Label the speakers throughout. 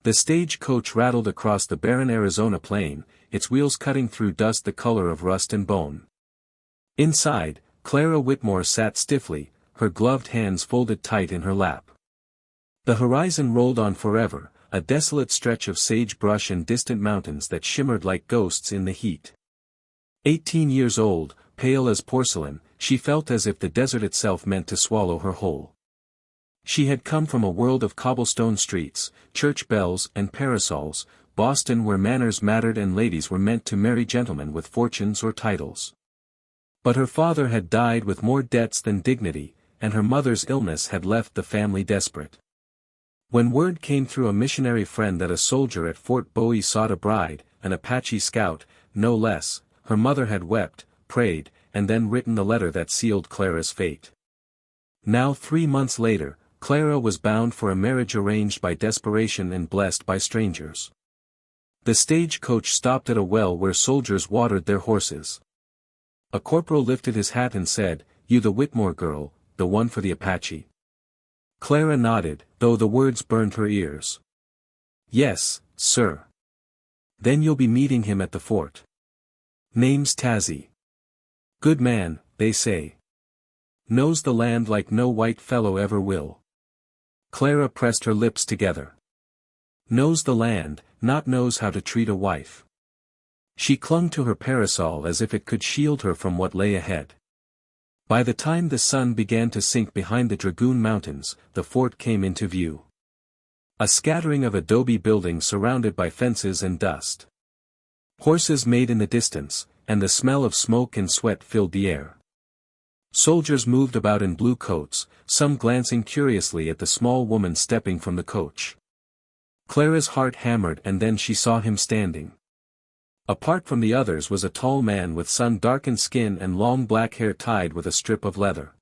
Speaker 1: The stage-coach rattled across the barren Arizona plain, its wheels cutting through dust the color of rust and bone. Inside, Clara Whitmore sat stiffly, her gloved hands folded tight in her lap. The horizon rolled on forever, a desolate stretch of sagebrush and distant mountains that shimmered like ghosts in the heat. 18 years old, pale as porcelain, she felt as if the desert itself meant to swallow her whole. She had come from a world of cobblestone streets, church bells and parasols, Boston where manners mattered and ladies were meant to marry gentlemen with fortunes or titles. But her father had died with more debts than dignity, and her mother's illness had left the family desperate. When word came through a missionary friend that a soldier at Fort Bowie sought a bride, an Apache scout, no less, her mother had wept, prayed, and then written the letter that sealed Clara's fate. Now 3 months later, Clara was bound for a marriage arranged by desperation and blessed by strangers. The stagecoach stopped at a well where soldiers watered their horses. A corporal lifted his hat and said, "You the Whitmore girl, the one for the Apache?" Clara nodded, though the words burned her ears. "Yes, sir." "Then you'll be meeting him at the fort. Name's Tazzy. Good man, they say. Knows the land like no white fellow ever will." Clara pressed her lips together. Knows the land, not knows how to treat a wife. She clung to her parasol as if it could shield her from what lay ahead. By the time the sun began to sink behind the Dragoon Mountains, the fort came into view. A scattering of adobe buildings surrounded by fences and dust. Horses made in the distance, and the smell of smoke and sweat filled the air. Soldiers moved about in blue coats, some glancing curiously at the small woman stepping from the coach. Clara's heart hammered and then she saw him standing. Apart from the others was a tall man with sun-darkened skin and long black hair tied with a strip of leather.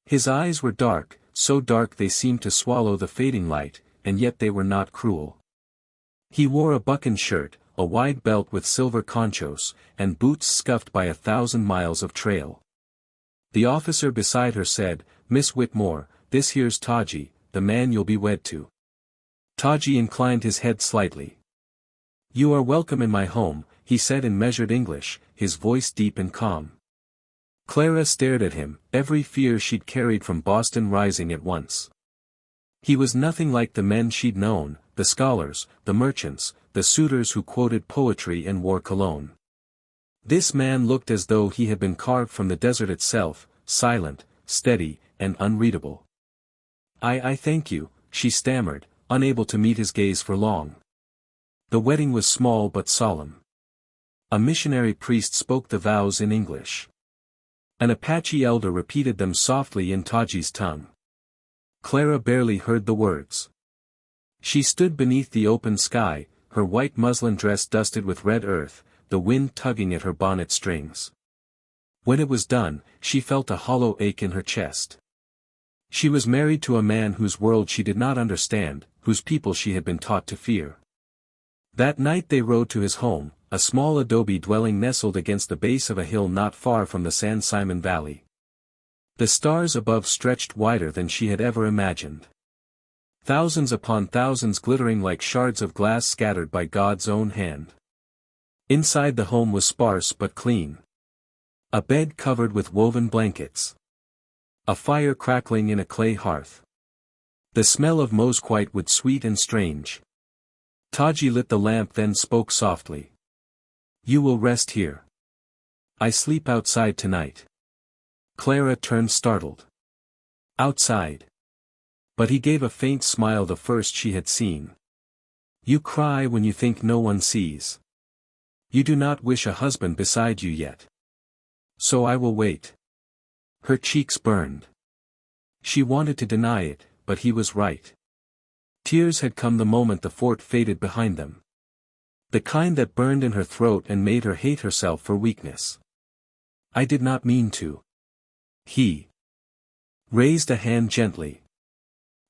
Speaker 1: His eyes were dark, so dark they seemed to swallow the fading light, and yet they were not cruel. He wore a buccan shirt, a wide belt with silver conchos, and boots scuffed by 1,000 miles of trail. The officer beside her said, "Miss Whitmore, this here's Taji, the man you'll be wed to." Taji inclined his head slightly. "You are welcome in my home," he said in measured English, his voice deep and calm. Clara stared at him, every fear she'd carried from Boston rising at once. He was nothing like the men she'd known, the scholars, the merchants, the suitors who quoted poetry and wore cologne. This man looked as though he had been carved from the desert itself, silent, steady, and unreadable. I thank you," she stammered, unable to meet his gaze for long. The wedding was small but solemn. A missionary priest spoke the vows in English. An Apache elder repeated them softly in Taji's tongue. Clara barely heard the words. She stood beneath the open sky, her white muslin dress dusted with red earth, the wind tugging at her bonnet strings. When it was done, she felt a hollow ache in her chest. She was married to a man whose world she did not understand, whose people she had been taught to fear. That night they rode to his home, a small adobe dwelling nestled against the base of a hill not far from the San Simon Valley. The stars above stretched wider than she had ever imagined. Thousands upon thousands glittering like shards of glass scattered by God's own hand. Inside the home was sparse but clean. A bed covered with woven blankets. A fire crackling in a clay hearth. The smell of mosquite wood sweet and strange. Taji lit the lamp then spoke softly. "You will rest here. I sleep outside tonight." Clara turned startled. Outside. But he gave a faint smile, the first she had seen. "You cry when you think no one sees. You do not wish a husband beside you yet. So I will wait." Her cheeks burned. She wanted to deny it, but he was right. Tears had come the moment the fort faded behind them. The kind that burned in her throat and made her hate herself for weakness. "I did not mean to." He raised a hand gently.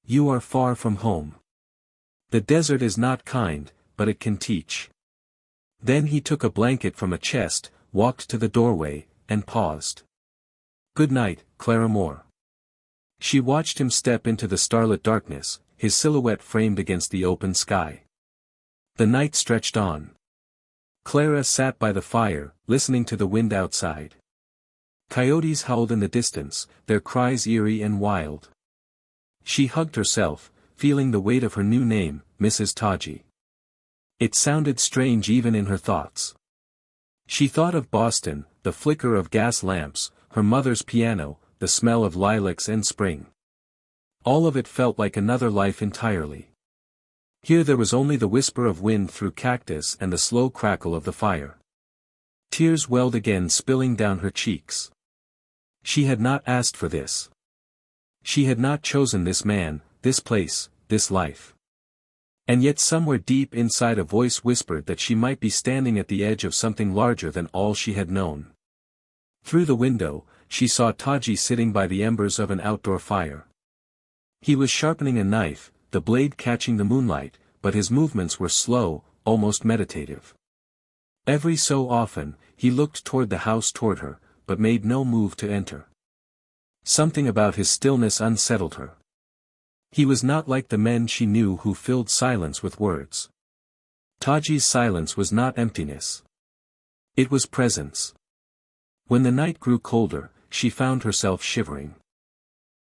Speaker 1: "You are far from home. The desert is not kind, but it can teach." Then he took a blanket from a chest, walked to the doorway, and paused. "Good night, Clara Moore." She watched him step into the starlit darkness, his silhouette framed against the open sky. The night stretched on. Clara sat by the fire, listening to the wind outside. Coyotes howled in the distance, their cries eerie and wild. She hugged herself, feeling the weight of her new name, Mrs. Taji. It sounded strange even in her thoughts. She thought of Boston, the flicker of gas lamps, her mother's piano, the smell of lilacs and spring. All of it felt like another life entirely. Here there was only the whisper of wind through cactus and the slow crackle of the fire. Tears welled again, spilling down her cheeks. She had not asked for this. She had not chosen this man, this place, this life. And yet somewhere deep inside a voice whispered that she might be standing at the edge of something larger than all she had known. Through the window, she saw Taji sitting by the embers of an outdoor fire. He was sharpening a knife, the blade catching the moonlight, but his movements were slow, almost meditative. Every so often, he looked toward the house toward her, but made no move to enter. Something about his stillness unsettled her. He was not like the men she knew who filled silence with words. Taji's silence was not emptiness. It was presence. When the night grew colder, she found herself shivering.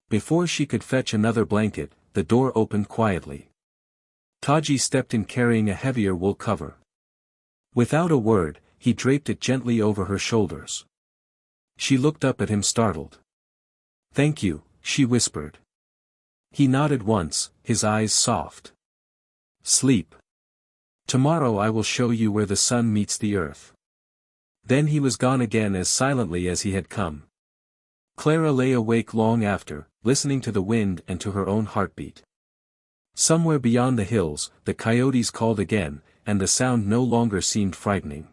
Speaker 1: Before she could fetch another blanket, the door opened quietly. Taji stepped in carrying a heavier wool cover. Without a word, he draped it gently over her shoulders. She looked up at him startled. "Thank you," she whispered. He nodded once, his eyes soft. "Sleep. Tomorrow I will show you where the sun meets the earth." Then he was gone again as silently as he had come. Clara lay awake long after, listening to the wind and to her own heartbeat. Somewhere beyond the hills, the coyotes called again, and the sound no longer seemed frightening.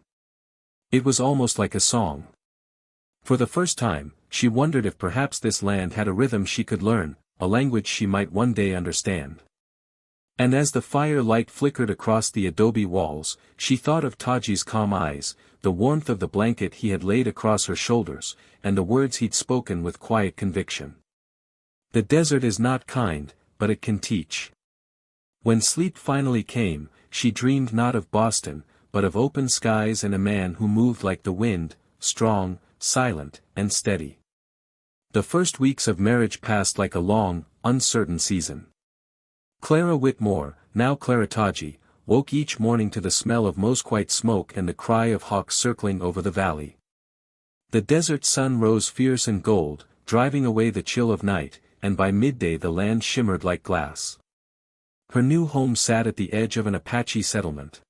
Speaker 1: It was almost like a song. For the first time, she wondered if perhaps this land had a rhythm she could learn, a language she might one day understand. And as the fire light flickered across the adobe walls, she thought of Taji's calm eyes, the warmth of the blanket he had laid across her shoulders, and the words he'd spoken with quiet conviction. The desert is not kind, but it can teach. When sleep finally came, she dreamed not of Boston, but of open skies and a man who moved like the wind, strong, silent, and steady. The first weeks of marriage passed like a long, uncertain season. Clara Whitmore, now Clara Taji, woke each morning to the smell of mosquite smoke and the cry of hawks circling over the valley. The desert sun rose fierce and gold, driving away the chill of night, and by midday the land shimmered like glass. Her new home sat at the edge of an Apache settlement.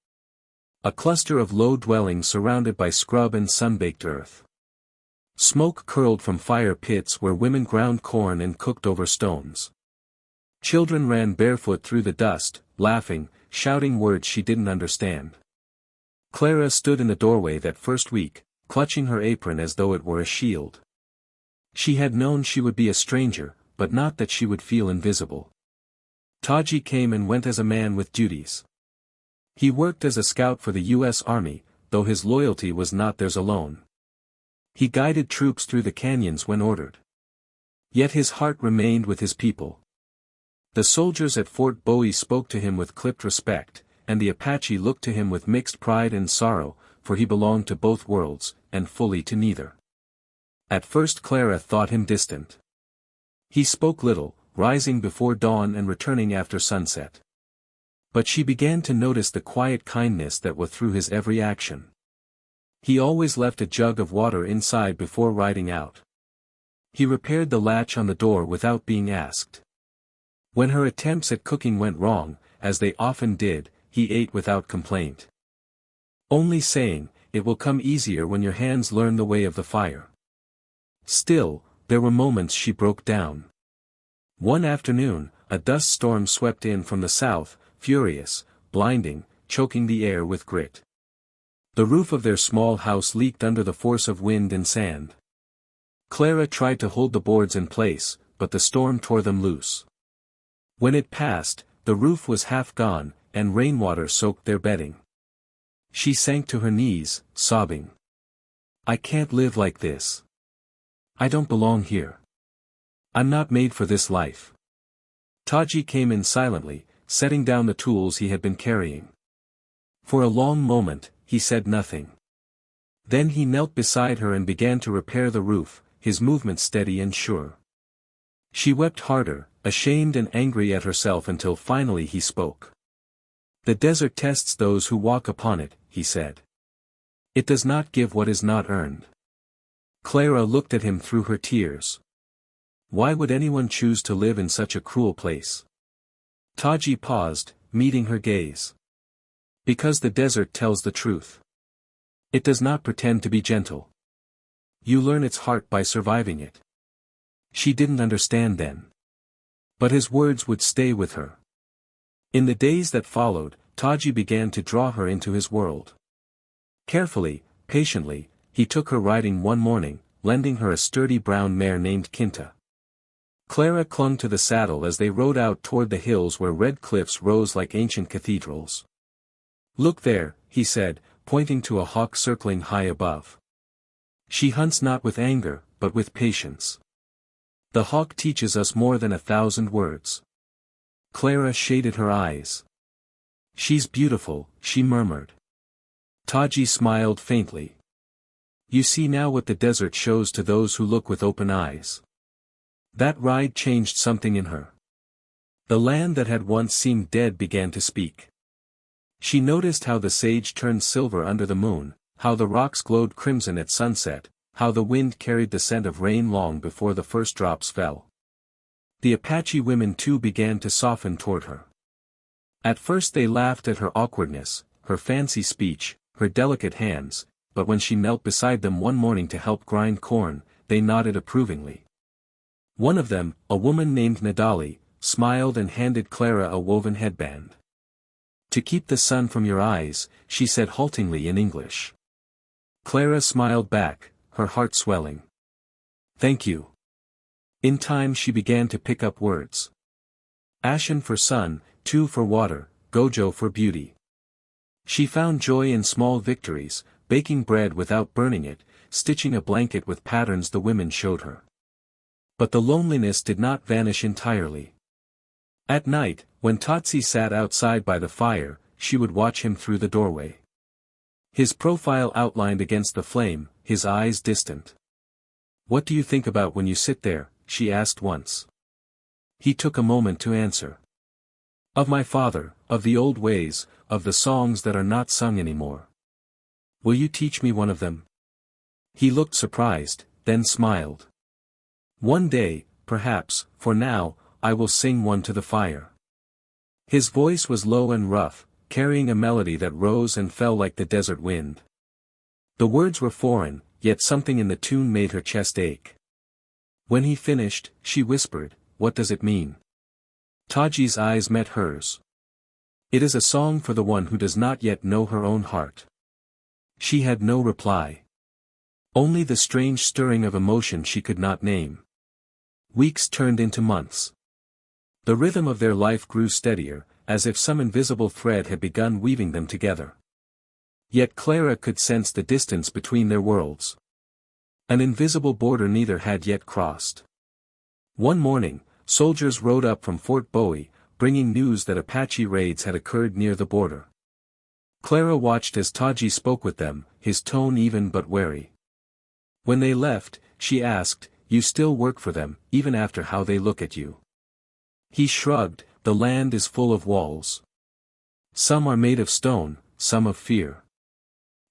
Speaker 1: A cluster of low dwellings surrounded by scrub and sun-baked earth. Smoke curled from fire pits where women ground corn and cooked over stones. Children ran barefoot through the dust, laughing, shouting words she didn't understand. Clara stood in the doorway that first week, clutching her apron as though it were a shield. She had known she would be a stranger, but not that she would feel invisible. Taji came and went as a man with duties. He worked as a scout for the U.S. Army, though his loyalty was not theirs alone. He guided troops through the canyons when ordered. Yet his heart remained with his people. The soldiers at Fort Bowie spoke to him with clipped respect, and the Apache looked to him with mixed pride and sorrow, for he belonged to both worlds, and fully to neither. At first Clara thought him distant. He spoke little, rising before dawn and returning after sunset. But she began to notice the quiet kindness that was through his every action. He always left a jug of water inside before riding out. He repaired the latch on the door without being asked. When her attempts at cooking went wrong, as they often did, he ate without complaint. Only saying, "It will come easier when your hands learn the way of the fire." Still, there were moments she broke down. One afternoon, a dust storm swept in from the south, furious, blinding, choking the air with grit. The roof of their small house leaked under the force of wind and sand. Clara tried to hold the boards in place, but the storm tore them loose. When it passed, the roof was half gone, and rainwater soaked their bedding. She sank to her knees, sobbing. "I can't live like this. I don't belong here. I'm not made for this life." Taji came in silently, setting down the tools he had been carrying. For a long moment, he said nothing. Then he knelt beside her and began to repair the roof, his movements steady and sure. She wept harder, ashamed and angry at herself until finally he spoke. "The desert tests those who walk upon it," he said. "It does not give what is not earned." Clara looked at him through her tears. Why would anyone choose to live in such a cruel place? Taji paused, meeting her gaze. Because the desert tells the truth. It does not pretend to be gentle. You learn its heart by surviving it. She didn't understand then. But his words would stay with her. In the days that followed, Taji began to draw her into his world. Carefully, patiently, he took her riding one morning, lending her a sturdy brown mare named Kinta. Clara clung to the saddle as they rode out toward the hills where red cliffs rose like ancient cathedrals. "Look there," he said, pointing to a hawk circling high above. "She hunts not with anger, but with patience. The hawk teaches us more than 1,000 words." Clara shaded her eyes. "She's beautiful," she murmured. Taji smiled faintly. "You see now what the desert shows to those who look with open eyes." That ride changed something in her. The land that had once seemed dead began to speak. She noticed how the sage turned silver under the moon, how the rocks glowed crimson at sunset, how the wind carried the scent of rain long before the first drops fell. The Apache women too began to soften toward her. At first they laughed at her awkwardness, her fancy speech, her delicate hands, but when she knelt beside them one morning to help grind corn, they nodded approvingly. One of them, a woman named Nadali, smiled and handed Clara a woven headband. "To keep the sun from your eyes," she said haltingly in English. Clara smiled back, her heart swelling. "Thank you." In time she began to pick up words. Ashen for sun, Tu for water, Gojo for beauty. She found joy in small victories, baking bread without burning it, stitching a blanket with patterns the women showed her. But the loneliness did not vanish entirely. At night, when Tatsi sat outside by the fire, she would watch him through the doorway. His profile outlined against the flame, his eyes distant. "What do you think about when you sit there?" she asked once. He took a moment to answer. "Of my father, of the old ways, of the songs that are not sung anymore. Will you teach me one of them?" He looked surprised, then smiled. "One day, perhaps, for now, I will sing one to the fire." His voice was low and rough, carrying a melody that rose and fell like the desert wind. The words were foreign, yet something in the tune made her chest ache. When he finished, she whispered, "What does it mean?" Taji's eyes met hers. "It is a song for the one who does not yet know her own heart." She had no reply. Only the strange stirring of emotion she could not name. Weeks turned into months. The rhythm of their life grew steadier, as if some invisible thread had begun weaving them together. Yet Clara could sense the distance between their worlds. An invisible border neither had yet crossed. One morning, soldiers rode up from Fort Bowie, bringing news that Apache raids had occurred near the border. Clara watched as Taji spoke with them, his tone even but wary. When they left, she asked, "You still work for them, even after how they look at you?" He shrugged, "The land is full of walls. Some are made of stone, some of fear.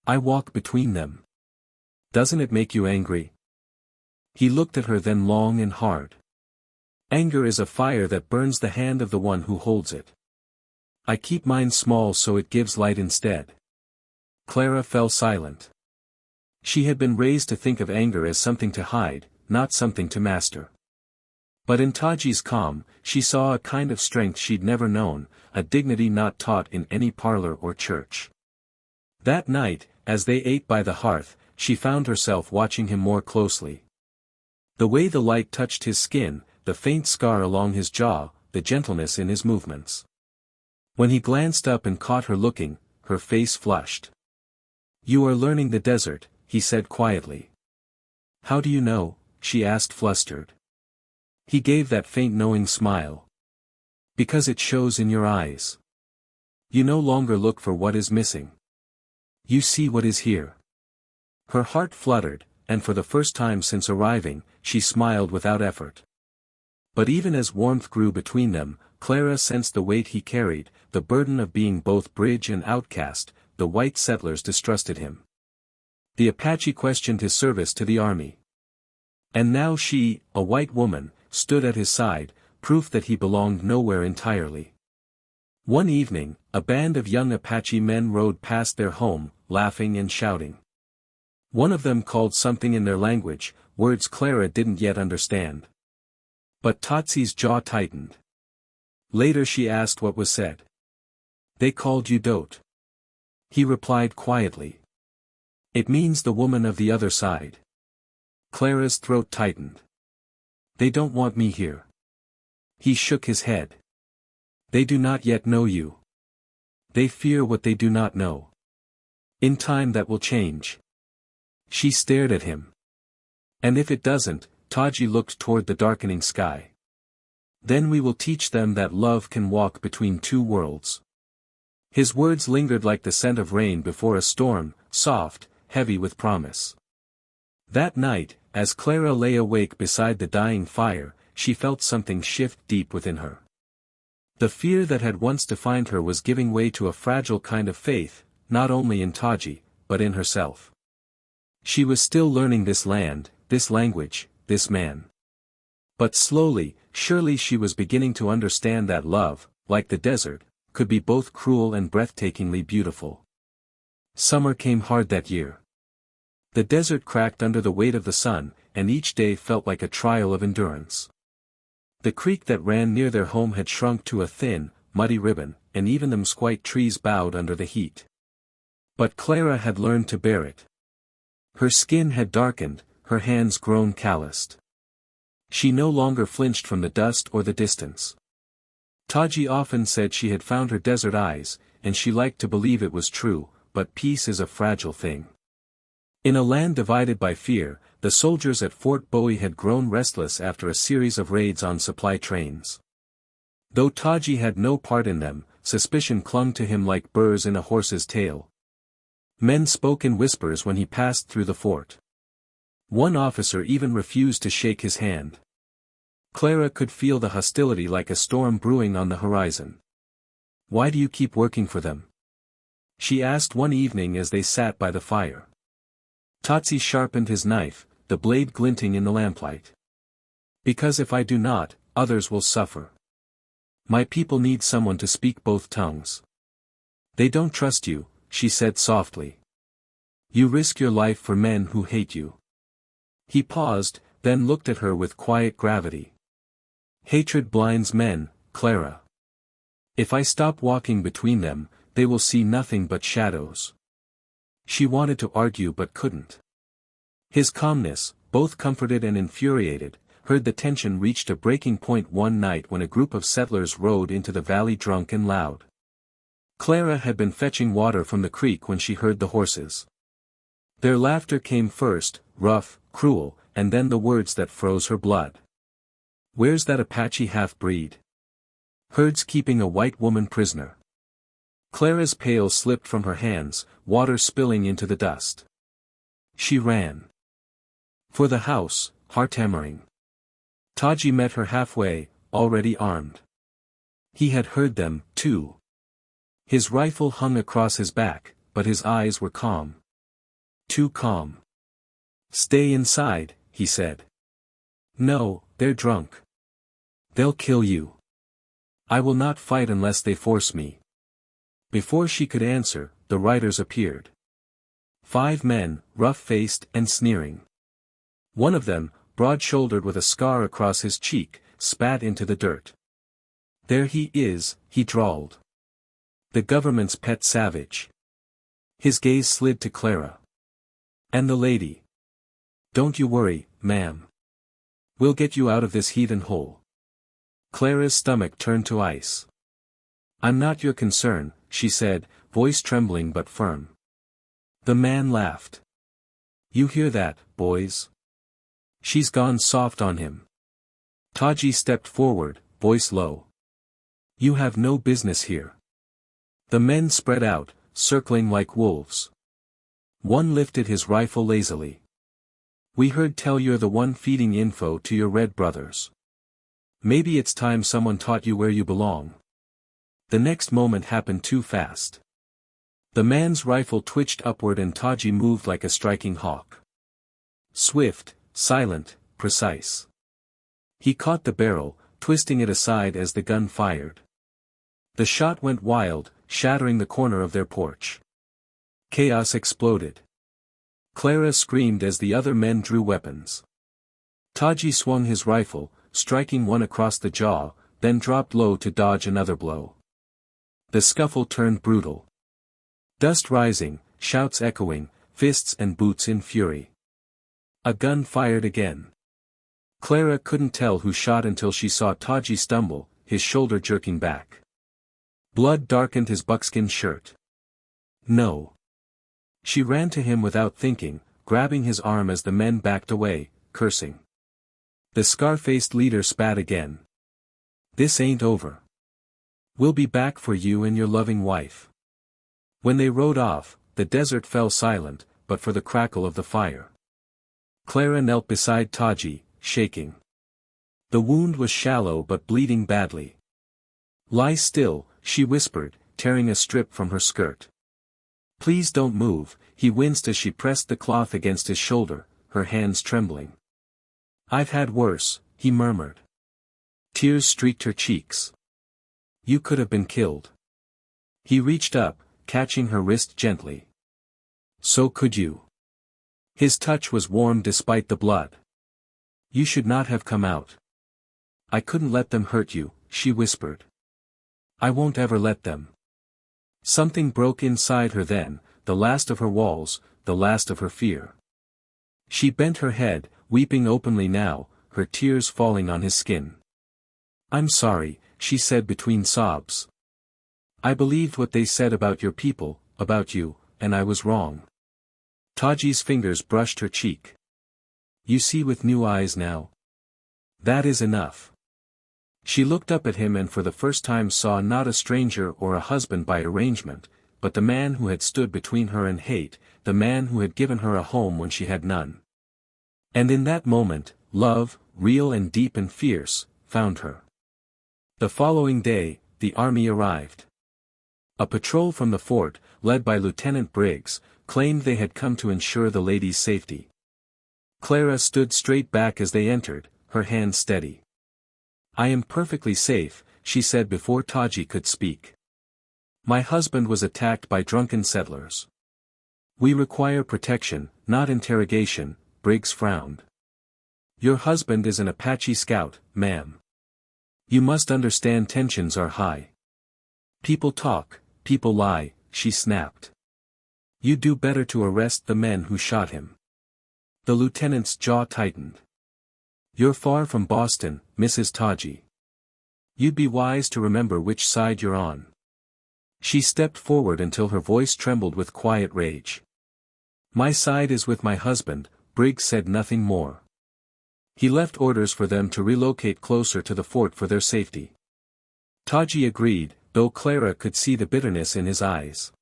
Speaker 1: I walk between them. Doesn't it make you angry?" He looked at her then long and hard. "Anger is a fire that burns the hand of the one who holds it. I keep mine small so it gives light instead." Clara fell silent. She had been raised to think of anger as something to hide, not something to master. But in Taji's calm, she saw a kind of strength she'd never known, a dignity not taught in any parlor or church. That night, as they ate by the hearth, she found herself watching him more closely. The way the light touched his skin, the faint scar along his jaw, the gentleness in his movements. When he glanced up and caught her looking, her face flushed. "You are learning the desert," he said quietly. "How do you know?" she asked flustered. He gave that faint knowing smile. Because it shows in your eyes. You no longer look for what is missing. You see what is here. Her heart fluttered, and for the first time since arriving, she smiled without effort. But even as warmth grew between them, Clara sensed the weight he carried, the burden of being both bridge and outcast. The white settlers distrusted him. The Apache questioned his service to the army. And now she, a white woman, stood at his side, proof that he belonged nowhere entirely. One evening, a band of young Apache men rode past their home, laughing and shouting. One of them called something in their language, words Clara didn't yet understand. But Totsy's jaw tightened. Later she asked what was said. They called you Dote. He replied quietly. It means the woman of the other side. Clara's throat tightened. They don't want me here. He shook his head. They do not yet know you. They fear what they do not know. In time that will change. She stared at him. And if it doesn't, Taji looked toward the darkening sky. Then we will teach them that love can walk between two worlds. His words lingered like the scent of rain before a storm, soft, heavy with promise. That night, as Clara lay awake beside the dying fire, she felt something shift deep within her. The fear that had once defined her was giving way to a fragile kind of faith, not only in Taji, but in herself. She was still learning this land, this language, this man. But slowly, surely she was beginning to understand that love, like the desert, could be both cruel and breathtakingly beautiful. Summer came hard that year. The desert cracked under the weight of the sun, and each day felt like a trial of endurance. The creek that ran near their home had shrunk to a thin, muddy ribbon, and even the mesquite trees bowed under the heat. But Clara had learned to bear it. Her skin had darkened, her hands grown calloused. She no longer flinched from the dust or the distance. Taji often said she had found her desert eyes, and she liked to believe it was true, but peace is a fragile thing. In a land divided by fear, the soldiers at Fort Bowie had grown restless after a series of raids on supply trains. Though Taji had no part in them, suspicion clung to him like burrs in a horse's tail. Men spoke in whispers when he passed through the fort. One officer even refused to shake his hand. Clara could feel the hostility like a storm brewing on the horizon. Why do you keep working for them? She asked one evening as they sat by the fire. Totsy sharpened his knife, the blade glinting in the lamplight. Because if I do not, others will suffer. My people need someone to speak both tongues. They don't trust you, she said softly. You risk your life for men who hate you. He paused, then looked at her with quiet gravity. Hatred blinds men, Clara. If I stop walking between them, they will see nothing but shadows. She wanted to argue but couldn't. His calmness, both comforted and infuriated, heard the tension reached a breaking point one night when a group of settlers rode into the valley drunk and loud. Clara had been fetching water from the creek when she heard the horses. Their laughter came first, rough, cruel, and then the words that froze her blood. Where's that Apache half-breed? Herd's keeping a white woman prisoner. Clara's pail slipped from her hands, water spilling into the dust. She ran. For the house, heart hammering. Taji met her halfway, already armed. He had heard them, too. His rifle hung across his back, but his eyes were calm. Too calm. Stay inside, he said. No, they're drunk. They'll kill you. I will not fight unless they force me. Before she could answer, the riders appeared. 5 men, rough-faced and sneering. One of them, broad-shouldered with a scar across his cheek, spat into the dirt. There he is, he drawled. The government's pet savage. His gaze slid to Clara. And the lady. Don't you worry, ma'am. We'll get you out of this heathen hole. Clara's stomach turned to ice. I'm not your concern, she said, voice trembling but firm. The man laughed. You hear that, boys? She's gone soft on him. Taji stepped forward, voice low. You have no business here. The men spread out, circling like wolves. One lifted his rifle lazily. We heard tell you're the one feeding info to your red brothers. Maybe it's time someone taught you where you belong. The next moment happened too fast. The man's rifle twitched upward and Taji moved like a striking hawk. Swift, silent, precise. He caught the barrel, twisting it aside as the gun fired. The shot went wild, shattering the corner of their porch. Chaos exploded. Clara screamed as the other men drew weapons. Taji swung his rifle, striking one across the jaw, then dropped low to dodge another blow. The scuffle turned brutal. Dust rising, shouts echoing, fists and boots in fury. A gun fired again. Clara couldn't tell who shot until she saw Taji stumble, his shoulder jerking back. Blood darkened his buckskin shirt. No. She ran to him without thinking, grabbing his arm as the men backed away, cursing. The scar-faced leader spat again. This ain't over. We'll be back for you and your loving wife. When they rode off, the desert fell silent, but for the crackle of the fire. Clara knelt beside Taji, shaking. The wound was shallow but bleeding badly. Lie still, she whispered, tearing a strip from her skirt. Please don't move, he winced as she pressed the cloth against his shoulder, her hands trembling. I've had worse, he murmured. Tears streaked her cheeks. You could have been killed. He reached up, catching her wrist gently. So could you. His touch was warm despite the blood. You should not have come out. I couldn't let them hurt you, she whispered. I won't ever let them. Something broke inside her then, the last of her walls, the last of her fear. She bent her head, weeping openly now, her tears falling on his skin. I'm sorry, she said between sobs. I believed what they said about your people, about you, and I was wrong. Taji's fingers brushed her cheek. You see with new eyes now. That is enough. She looked up at him and for the first time saw not a stranger or a husband by arrangement, but the man who had stood between her and hate, the man who had given her a home when she had none. And in that moment, love, real and deep and fierce, found her. The following day, the army arrived. A patrol from the fort, led by Lieutenant Briggs, claimed they had come to ensure the lady's safety. Clara stood straight back as they entered, her hands steady. I am perfectly safe, she said before Taji could speak. My husband was attacked by drunken settlers. We require protection, not interrogation, Briggs frowned. Your husband is an Apache scout, ma'am. You must understand tensions are high. People talk, people lie, she snapped. You do better to arrest the men who shot him. The lieutenant's jaw tightened. You're far from Boston, Mrs. Taji. You'd be wise to remember which side you're on. She stepped forward until her voice trembled with quiet rage. My side is with my husband, Briggs said nothing more. He left orders for them to relocate closer to the fort for their safety. Taji agreed, though Clara could see the bitterness in his eyes.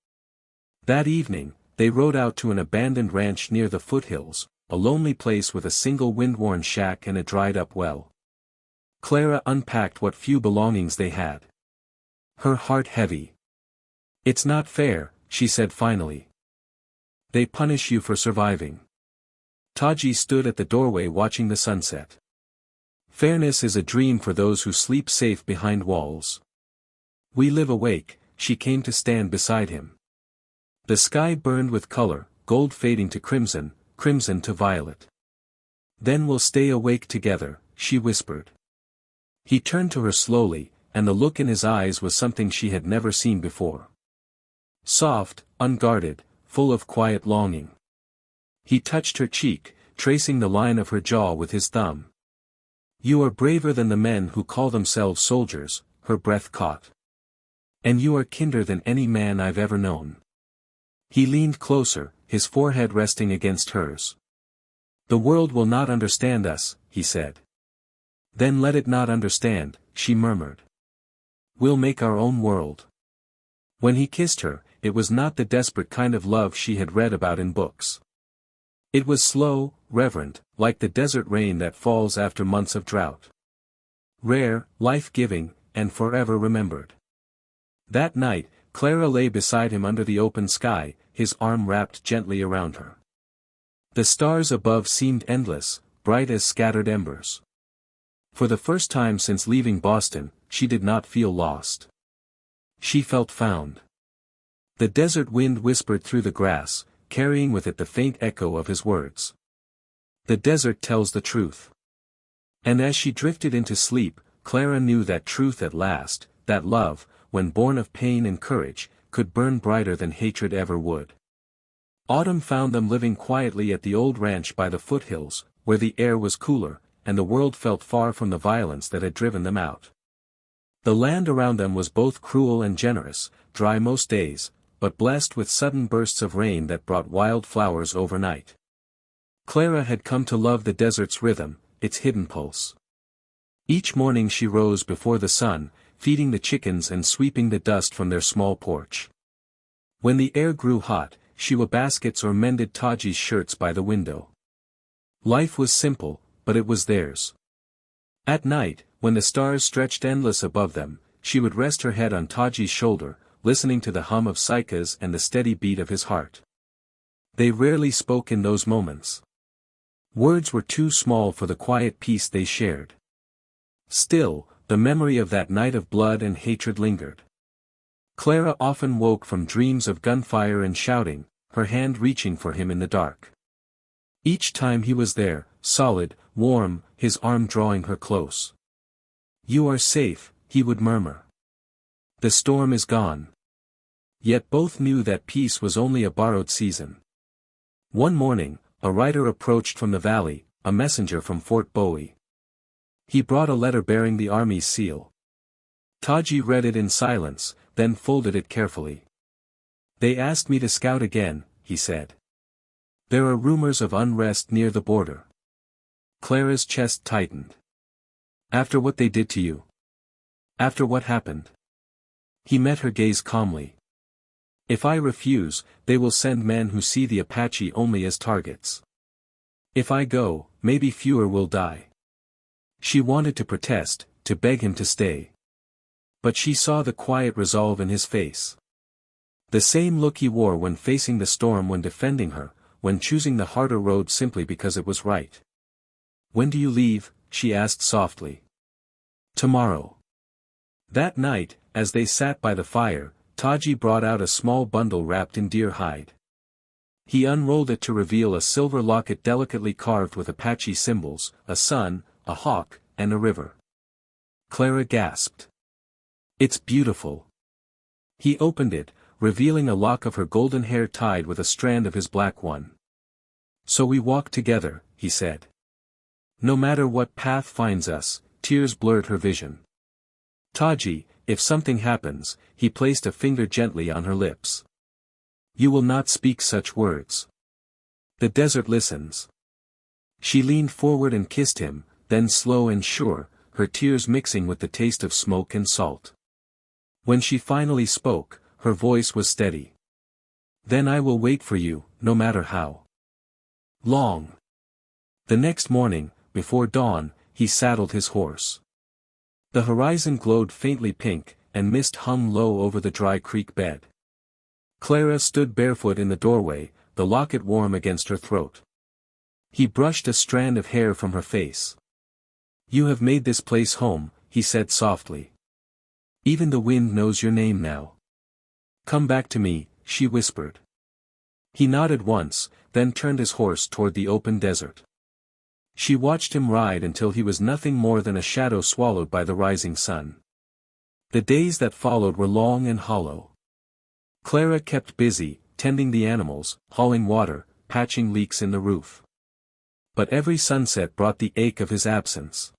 Speaker 1: That evening, they rode out to an abandoned ranch near the foothills, a lonely place with a single wind-worn shack and a dried-up well. Clara unpacked what few belongings they had. Her heart heavy. It's not fair, she said finally. They punish you for surviving. Taji stood at the doorway watching the sunset. Fairness is a dream for those who sleep safe behind walls. We live awake, she came to stand beside him. The sky burned with color, gold fading to crimson, crimson to violet. Then we'll stay awake together, she whispered. He turned to her slowly, and the look in his eyes was something she had never seen before. Soft, unguarded, full of quiet longing. He touched her cheek, tracing the line of her jaw with his thumb. You are braver than the men who call themselves soldiers, her breath caught. And you are kinder than any man I've ever known. He leaned closer, his forehead resting against hers. The world will not understand us, he said. Then let it not understand, she murmured. We'll make our own world. When he kissed her, it was not the desperate kind of love she had read about in books. It was slow, reverent, like the desert rain that falls after months of drought. Rare, life-giving, and forever remembered. That night, Clara lay beside him under the open sky, his arm wrapped gently around her. The stars above seemed endless, bright as scattered embers. For the first time since leaving Boston, she did not feel lost. She felt found. The desert wind whispered through the grass, carrying with it the faint echo of his words. The desert tells the truth. And as she drifted into sleep, Clara knew that truth at last, that love, when born of pain and courage, could burn brighter than hatred ever would. Autumn found them living quietly at the old ranch by the foothills, where the air was cooler, and the world felt far from the violence that had driven them out. The land around them was both cruel and generous, dry most days, but blessed with sudden bursts of rain that brought wild flowers overnight. Clara had come to love the desert's rhythm, its hidden pulse. Each morning she rose before the sun, feeding the chickens and sweeping the dust from their small porch. When the air grew hot, she wove baskets or mended Taji's shirts by the window. Life was simple, but it was theirs. At night, when the stars stretched endless above them, she would rest her head on Taji's shoulder, listening to the hum of cicadas and the steady beat of his heart. They rarely spoke in those moments. Words were too small for the quiet peace they shared. Still, the memory of that night of blood and hatred lingered. Clara often woke from dreams of gunfire and shouting, her hand reaching for him in the dark. Each time he was there, solid, warm, his arm drawing her close. "You are safe," he would murmur. "The storm is gone." Yet both knew that peace was only a borrowed season. One morning, a rider approached from the valley, a messenger from Fort Bowie. He brought a letter bearing the army's seal. Taji read it in silence, then folded it carefully. "They asked me to scout again," he said. "There are rumors of unrest near the border." Clara's chest tightened. "After what they did to you? After what happened?" He met her gaze calmly. "If I refuse, they will send men who see the Apache only as targets. If I go, maybe fewer will die." She wanted to protest, to beg him to stay. But she saw the quiet resolve in his face. The same look he wore when facing the storm, when defending her, when choosing the harder road simply because it was right. "When do you leave?" she asked softly. "Tomorrow." That night, as they sat by the fire, Taji brought out a small bundle wrapped in deer hide. He unrolled it to reveal a silver locket delicately carved with Apache symbols, a sun, a hawk, and a river. Clara gasped. "It's beautiful." He opened it, revealing a lock of her golden hair tied with a strand of his black one. "So we walk together," he said. "No matter what path finds us." Tears blurred her vision. "Taji, if something happens," he placed a finger gently on her lips. "You will not speak such words. The desert listens." She leaned forward and kissed him, then slow and sure, her tears mixing with the taste of smoke and salt. When she finally spoke, her voice was steady. "Then I will wait for you, no matter how long." The next morning, before dawn, he saddled his horse. The horizon glowed faintly pink, and mist hung low over the dry creek bed. Clara stood barefoot in the doorway, the locket warm against her throat. He brushed a strand of hair from her face. "You have made this place home," he said softly. "Even the wind knows your name now." "Come back to me," she whispered. He nodded once, then turned his horse toward the open desert. She watched him ride until he was nothing more than a shadow swallowed by the rising sun. The days that followed were long and hollow. Clara kept busy, tending the animals, hauling water, patching leaks in the roof. But every sunset brought the ache of his absence.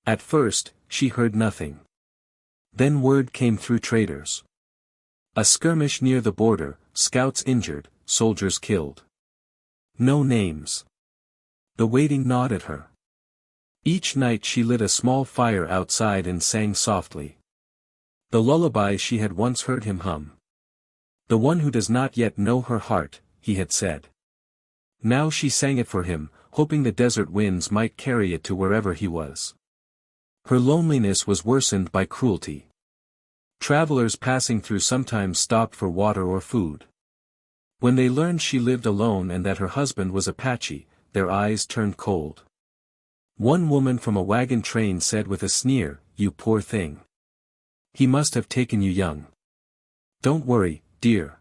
Speaker 1: At first, she heard nothing. Then word came through traders. A skirmish near the border, scouts injured, soldiers killed. No names. The waiting gnawed at her. Each night she lit a small fire outside and sang softly. The lullaby she had once heard him hum. The one who does not yet know her heart, he had said. Now she sang it for him, hoping the desert winds might carry it to wherever he was. Her loneliness was worsened by cruelty. Travelers passing through sometimes stopped for water or food. When they learned she lived alone and that her husband was Apache, their eyes turned cold. One woman from a wagon train said with a sneer, "You poor thing. He must have taken you young. Don't worry, dear.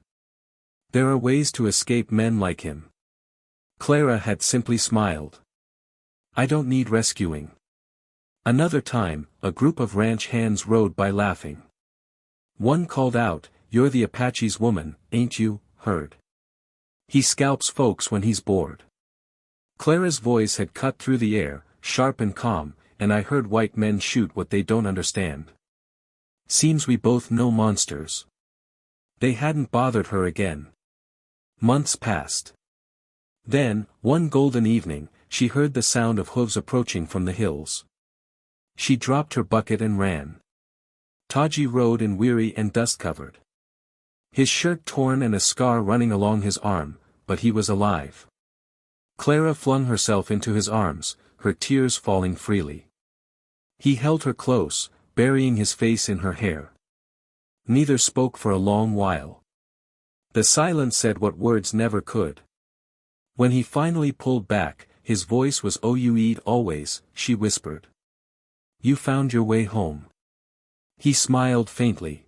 Speaker 1: There are ways to escape men like him." Clara had simply smiled. "I don't need rescuing." Another time, a group of ranch hands rode by laughing. One called out, "You're the Apache's woman, ain't you, Herd? He scalps folks when he's bored." Clara's voice had cut through the air, sharp and calm, and I heard white men shoot what they don't understand. Seems we both know monsters. They hadn't bothered her again. Months passed. Then, one golden evening, she heard the sound of hooves approaching from the hills. She dropped her bucket and ran. Taji rode in weary and dust-covered. His shirt torn and a scar running along his arm, but he was alive. Clara flung herself into his arms, her tears falling freely. He held her close, burying his face in her hair. Neither spoke for a long while. The silence said what words never could. When he finally pulled back, his voice was, "Oh, you eat always," she whispered. "You found your way home." He smiled faintly.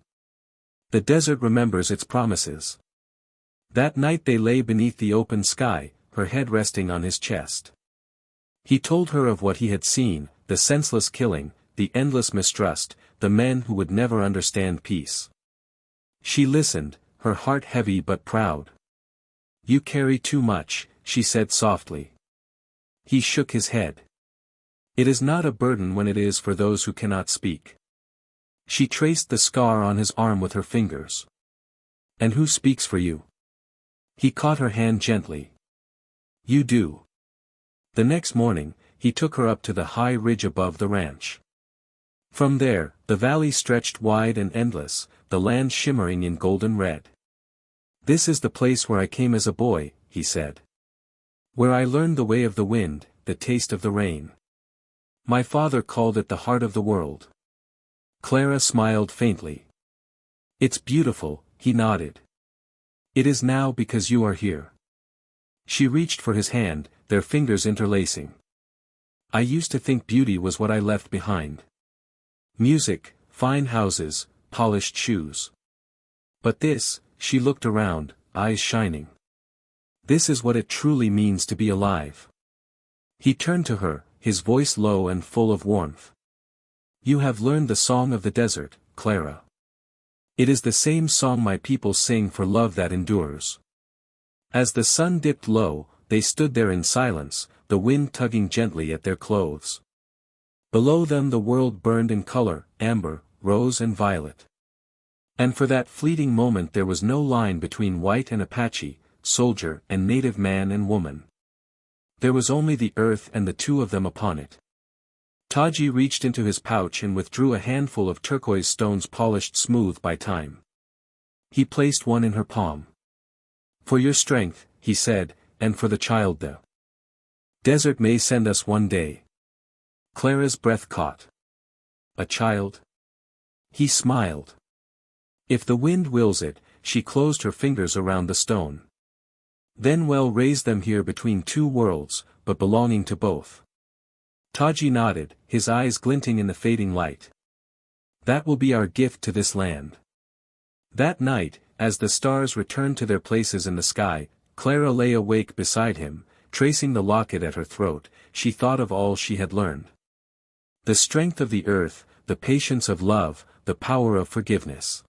Speaker 1: The desert remembers its promises. That night they lay beneath the open sky, her head resting on his chest. He told her of what he had seen, the senseless killing, the endless mistrust, the men who would never understand peace. She listened, her heart heavy but proud. "You carry too much," she said softly. He shook his head. "It is not a burden when it is for those who cannot speak." She traced the scar on his arm with her fingers. "And who speaks for you?" He caught her hand gently. "You do." The next morning, he took her up to the high ridge above the ranch. From there, the valley stretched wide and endless, the land shimmering in golden red. "This is the place where I came as a boy," he said. "Where I learned the way of the wind, the taste of the rain. My father called it the heart of the world." Clara smiled faintly. "It's beautiful," he nodded. "It is now because you are here." She reached for his hand, their fingers interlacing. "I used to think beauty was what I left behind. Music, fine houses, polished shoes. But this," she looked around, eyes shining. "This is what it truly means to be alive." He turned to her, his voice low and full of warmth. "You have learned the song of the desert, Clara. It is the same song my people sing for love that endures." As the sun dipped low, they stood there in silence, the wind tugging gently at their clothes. Below them the world burned in color, amber, rose and violet. And for that fleeting moment there was no line between white and Apache, soldier and native man and woman. There was only the earth and the two of them upon it. Taji reached into his pouch and withdrew a handful of turquoise stones polished smooth by time. He placed one in her palm. "For your strength," he said, "and for the child the desert may send us one day." Clara's breath caught. "A child?" He smiled. "If the wind wills it," she closed her fingers around the stone. "Then we'll raise them here between two worlds, but belonging to both." Taji nodded, his eyes glinting in the fading light. "That will be our gift to this land." That night, as the stars returned to their places in the sky, Clara lay awake beside him, tracing the locket at her throat. She thought of all she had learned. The strength of the earth, the patience of love, the power of forgiveness.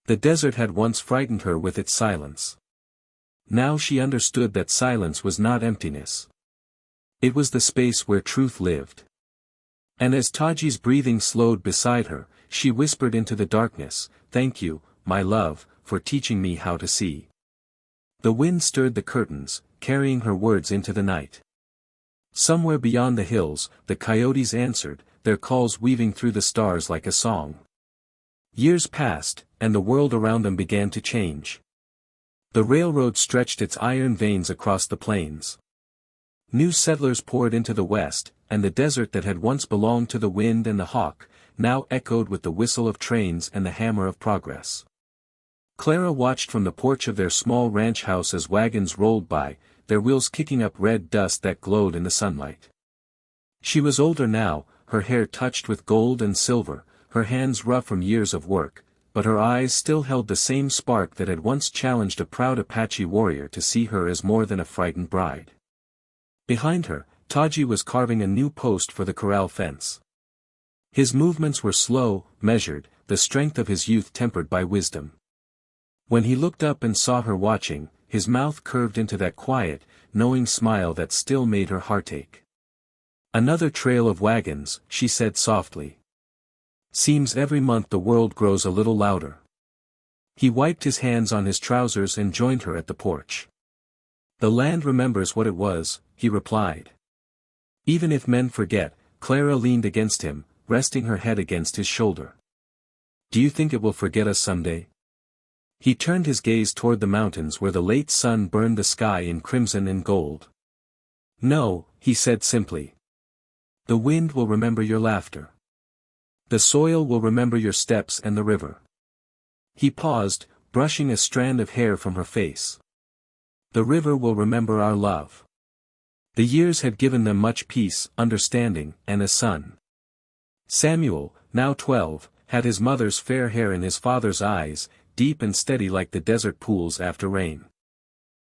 Speaker 1: The desert had once frightened her with its silence. Now she understood that silence was not emptiness. It was the space where truth lived. And as Taji's breathing slowed beside her, she whispered into the darkness, "Thank you, my love, for teaching me how to see." The wind stirred the curtains, carrying her words into the night. Somewhere beyond the hills, the coyotes answered, their calls weaving through the stars like a song. Years passed, and the world around them began to change. The railroad stretched its iron veins across the plains. New settlers poured into the west, and the desert that had once belonged to the wind and the hawk, now echoed with the whistle of trains and the hammer of progress. Clara watched from the porch of their small ranch house as wagons rolled by, their wheels kicking up red dust that glowed in the sunlight. She was older now, her hair touched with gold and silver, her hands rough from years of work, but her eyes still held the same spark that had once challenged a proud Apache warrior to see her as more than a frightened bride. Behind her, Taji was carving a new post for the corral fence. His movements were slow, measured, the strength of his youth tempered by wisdom. When he looked up and saw her watching, his mouth curved into that quiet, knowing smile that still made her heart ache. "Another trail of wagons," she said softly. "Seems every month the world grows a little louder." He wiped his hands on his trousers and joined her at the porch. "The land remembers what it was," he replied. "Even if men forget," Clara leaned against him, resting her head against his shoulder. "Do you think it will forget us someday?" He turned his gaze toward the mountains where the late sun burned the sky in crimson and gold. "No," he said simply. "The wind will remember your laughter. The soil will remember your steps and the river." He paused, brushing a strand of hair from her face. "The river will remember our love." The years had given them much peace, understanding, and a son. Samuel, now 12, had his mother's fair hair in his father's eyes, deep and steady like the desert pools after rain.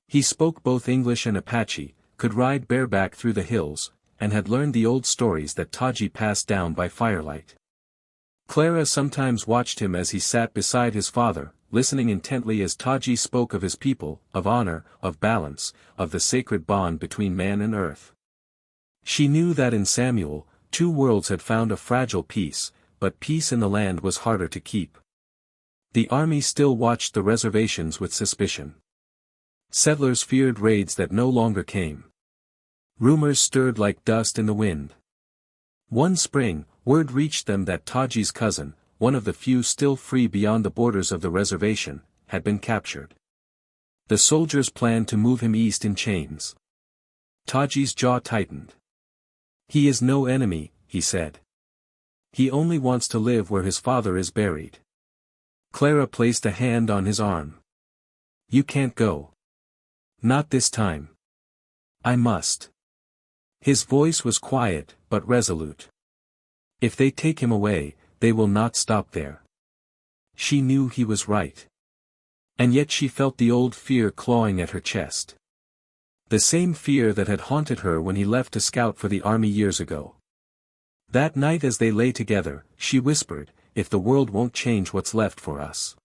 Speaker 1: He spoke both English and Apache, could ride bareback through the hills, and had learned the old stories that Taji passed down by firelight. Clara sometimes watched him as he sat beside his father, listening intently as Taji spoke of his people, of honor, of balance, of the sacred bond between man and earth. She knew that in Samuel, two worlds had found a fragile peace, but peace in the land was harder to keep. The army still watched the reservations with suspicion. Settlers feared raids that no longer came. Rumors stirred like dust in the wind. One spring, word reached them that Taji's cousin, one of the few still free beyond the borders of the reservation, had been captured. The soldiers planned to move him east in chains. Taji's jaw tightened. "He is no enemy," he said. "He only wants to live where his father is buried." Clara placed a hand on his arm. "You can't go. Not this time." "I must." His voice was quiet, but resolute. "If they take him away, they will not stop there." She knew he was right. And yet she felt the old fear clawing at her chest. The same fear that had haunted her when he left to scout for the army years ago. That night as they lay together, she whispered, "If the world won't change what's left for us."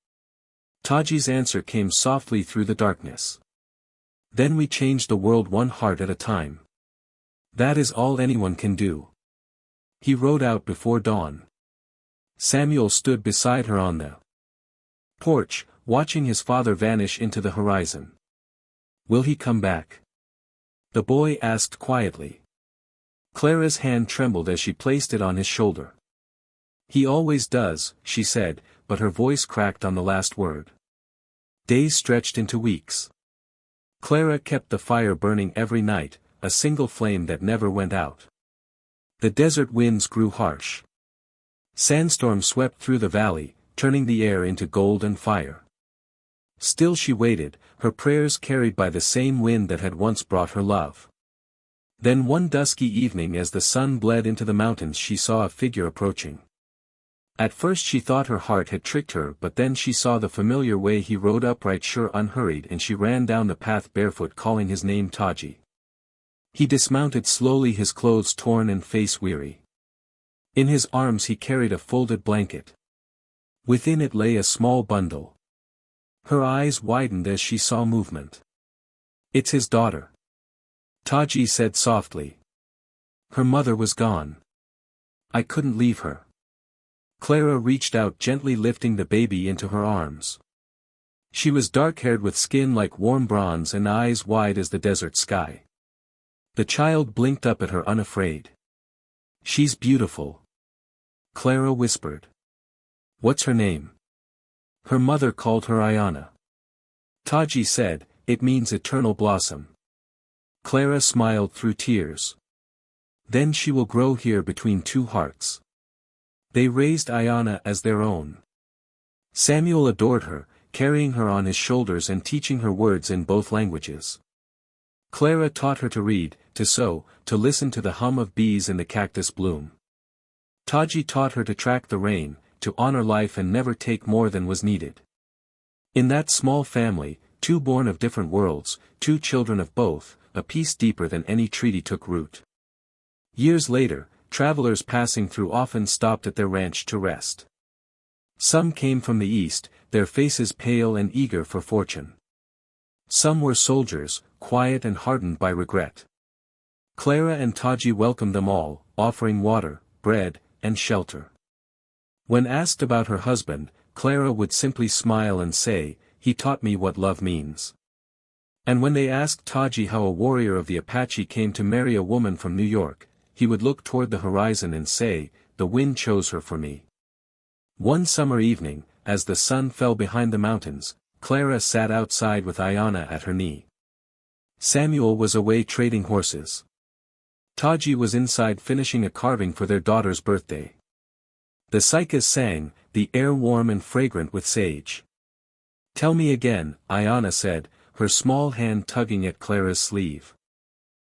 Speaker 1: Taji's answer came softly through the darkness. "Then we change the world one heart at a time. That is all anyone can do." He rode out before dawn. Samuel stood beside her on the porch, watching his father vanish into the horizon. "Will he come back?" the boy asked quietly. Clara's hand trembled as she placed it on his shoulder. "He always does," she said, but her voice cracked on the last word. Days stretched into weeks. Clara kept the fire burning every night, a single flame that never went out. The desert winds grew harsh. Sandstorms swept through the valley, turning the air into gold and fire. Still she waited, her prayers carried by the same wind that had once brought her love. Then one dusky evening as the sun bled into the mountains she saw a figure approaching. At first she thought her heart had tricked her, but then she saw the familiar way he rode upright, sure, unhurried, and she ran down the path barefoot, calling his name, Taji. He dismounted slowly, his clothes torn and face weary. In his arms he carried a folded blanket. Within it lay a small bundle. Her eyes widened as she saw movement. "It's his daughter," Taji said softly. "Her mother was gone. I couldn't leave her." Clara reached out, gently lifting the baby into her arms. She was dark-haired with skin like warm bronze and eyes wide as the desert sky. The child blinked up at her unafraid. "She's beautiful," Clara whispered. What's her name? Her mother called her Ayana. Taji said, it means eternal blossom. Clara smiled through tears. Then she will grow here between two hearts. They raised Ayana as their own. Samuel adored her, carrying her on his shoulders and teaching her words in both languages. Clara taught her to read, to sew, to listen to the hum of bees in the cactus bloom. Taji taught her to track the rain, to honor life and never take more than was needed. In that small family, two born of different worlds, two children of both, a peace deeper than any treaty took root. Years later, travelers passing through often stopped at their ranch to rest. Some came from the east, their faces pale and eager for fortune. Some were soldiers, quiet and hardened by regret. Clara and Taji welcomed them all, offering water, bread, and shelter. When asked about her husband, Clara would simply smile and say, he taught me what love means. And when they asked Taji how a warrior of the Apache came to marry a woman from New York, he would look toward the horizon and say, the wind chose her for me. One summer evening, as the sun fell behind the mountains, Clara sat outside with Ayana at her knee. Samuel was away trading horses. Taji was inside finishing a carving for their daughter's birthday. The cicadas sang, the air warm and fragrant with sage. Tell me again, Ayana said, her small hand tugging at Clara's sleeve.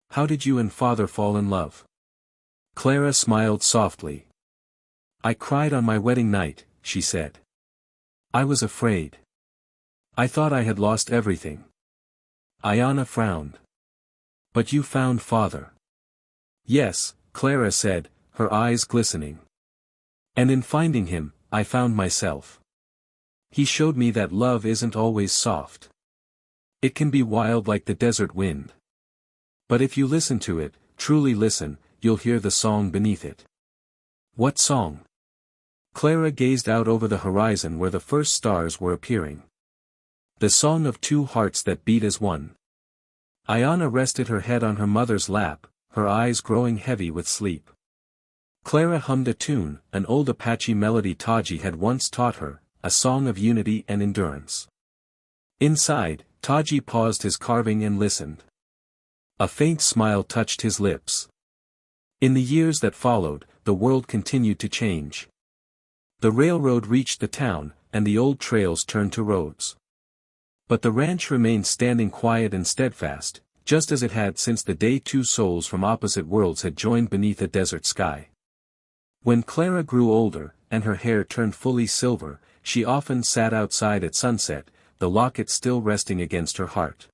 Speaker 1: How did you and father fall in love? Clara smiled softly. I cried on my wedding night, she said. I was afraid. I thought I had lost everything. Ayana frowned. But you found father. Yes, Clara said, her eyes glistening. And in finding him, I found myself. He showed me that love isn't always soft. It can be wild like the desert wind. But if you listen to it, truly listen, you'll hear the song beneath it. What song? Clara gazed out over the horizon where the first stars were appearing. The song of two hearts that beat as one. Ayana rested her head on her mother's lap, her eyes growing heavy with sleep. Clara hummed a tune, an old Apache melody Taji had once taught her, a song of unity and endurance. Inside, Taji paused his carving and listened. A faint smile touched his lips. In the years that followed, the world continued to change. The railroad reached the town, and the old trails turned to roads. But the ranch remained standing quiet and steadfast, just as it had since the day two souls from opposite worlds had joined beneath a desert sky. When Clara grew older, and her hair turned fully silver, she often sat outside at sunset, the locket still resting against her heart.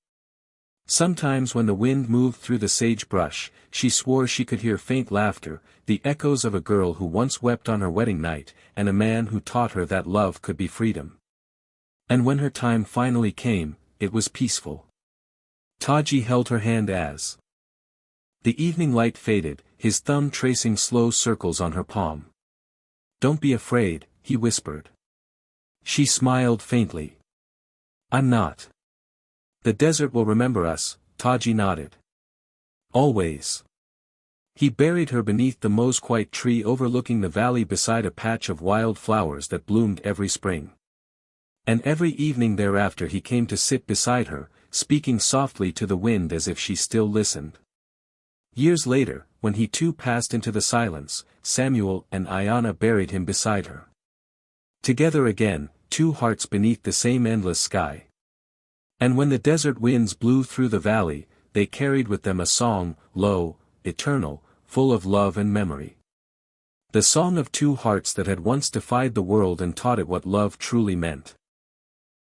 Speaker 1: Sometimes when the wind moved through the sagebrush, she swore she could hear faint laughter, the echoes of a girl who once wept on her wedding night, and a man who taught her that love could be freedom. And when her time finally came, it was peaceful. Taji held her hand as the evening light faded, his thumb tracing slow circles on her palm. Don't be afraid, he whispered. She smiled faintly. I'm not. The desert will remember us, Taji nodded. Always. He buried her beneath the mosquite tree overlooking the valley beside a patch of wild flowers that bloomed every spring. And every evening thereafter he came to sit beside her, speaking softly to the wind as if she still listened. Years later, when he too passed into the silence, Samuel and Ayana buried him beside her. Together again, two hearts beneath the same endless sky. And when the desert winds blew through the valley, they carried with them a song, low, eternal, full of love and memory. The song of two hearts that had once defied the world and taught it what love truly meant.